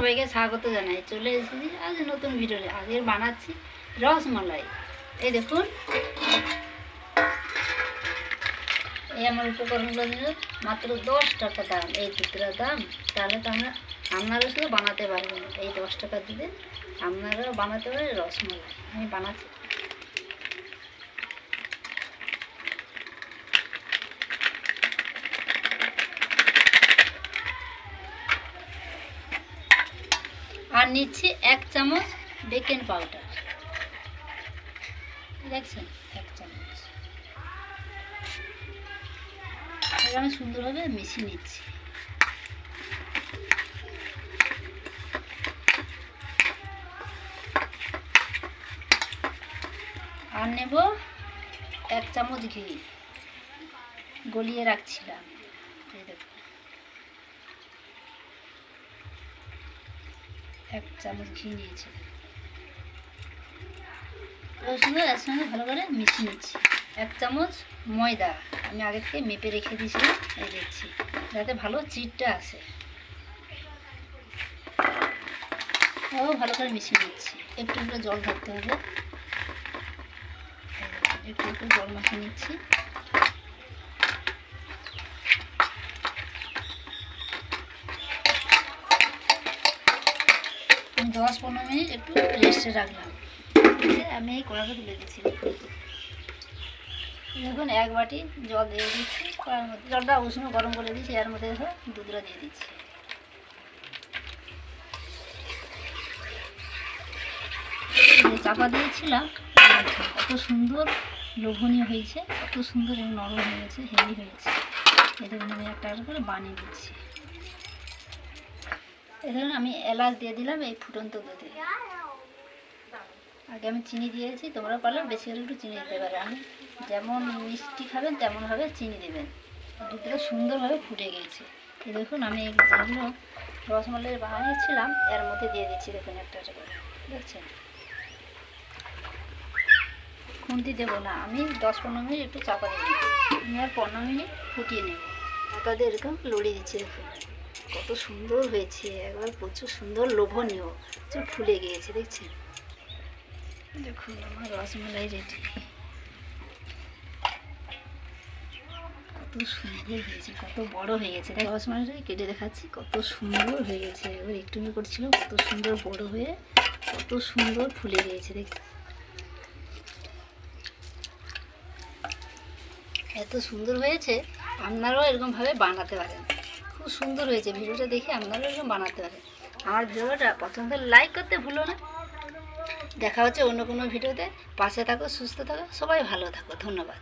সবাইকে স্বাগত জানাই। চলে এসেছি আজ নতুন ভিডিও। আজকে বানাচ্ছি রসমালাই। এই দেখুন, এই আমার উপকরণগুলো নিল মাত্র 10 টাকা দাম। এই দুটোর দাম, তাহলে তো আপনারা শুধু বানাতে পারবেন। এই 10 টাকা দিলে আপনারা বানাতে পারেন রসমালাই। আমি বানাচ্ছি। আর নিচ্ছি 1 চামচ বেকিং পাউডার। দেখছেন, 1 চামচ। আমি সুন্দরভাবে মিশিয়ে নিচ্ছি। আর নেব 1 চামচ ঘি, গলিয়ে রাখছিলাম। এই দেখুন, 1 চামচ ঘি নিয়েছি। এর সঙ্গে ভালো করে মিশিয়ে নিচ্ছি। 1 চামচ ময়দা আমি আগে থেকে মেপে রেখে দিয়েছিলাম, এই দিচ্ছি, যাতে ভালো চিটটা আসে। ভালো করে মিশিয়ে নিচ্ছি। একটু একটু জল ধরতে হবে, একটু একটু জল মাখিয়ে নিচ্ছি। আমি 10-15 মিনিট একটু রেস্টে রাখলাম। আমি এই কড়াটা তুলে দিচ্ছি। দেখুন, 1 বাটি জল দিয়ে দিচ্ছি কড়ার মধ্যে। জলটা উষ্ণ গরম করে দিচ্ছি। এর মধ্যে দুধটা দিয়ে দিচ্ছি। চাপা দিয়েছিলাম, কত সুন্দর লোভনীয় হয়েছে, কত সুন্দর এবং নরম হয়েছে, হেভি হয়েছে। এই দেখুন, আমি একটা করে বানিয়ে দিচ্ছি। এই দেখুন, আমি এলাচ দিয়ে দিলাম এই ফুটন্ত দুধে। আগে আমি চিনি দিয়েছি, তোমরা পারলে বেশি করে একটু চিনি দিতে পারো। আমি যেমন মিষ্টি খাবেন তেমনভাবে চিনি দেবেন। দুধটা সুন্দরভাবে ফুটে গিয়েছে। এই দেখুন, আমি যেগুলো রসমালাই বানিয়েছিলাম এর মধ্যে দিয়ে দিচ্ছি। দেখুন, একটা করে দেখছেন। খুন্তি দেবো না, আমি 10-15 মিনিট একটু চাপা দিয়ে দিচ্ছি। আমি আর 15 মিনিট ফুটিয়ে নেব। চাপা দিয়ে এরকম লড়িয়ে দিচ্ছি। দেখুন কত সুন্দর হয়েছে, একবার প্রচুর সুন্দর লোভনীয়, ফুলে গিয়েছে। দেখছেন, দেখুন আমার রসমালাই রেডি। কত সুন্দর হয়েছে, কত বড় হয়ে গেছে। রসমালাইটা কেটে দেখাচ্ছি, কত সুন্দর হয়ে গেছে। এবার একটু করছিল, কত সুন্দর বড় হয়ে কত সুন্দর ফুলে গিয়েছে। দেখছেন, এত সুন্দর হয়েছে। আপনারাও এরকমভাবে বানাতে পারেন, খুব সুন্দর হয়েছে। ভিডিওটা দেখে আপনারাও এরকম বানাতে পারেন। আমার ভিডিওটা পছন্দ হলে লাইক করতে ভুলো না। দেখা হচ্ছে অন্য কোনো ভিডিওতে। পাশে থাকো, সুস্থ থাকো, সবাই ভালো থাকো। ধন্যবাদ।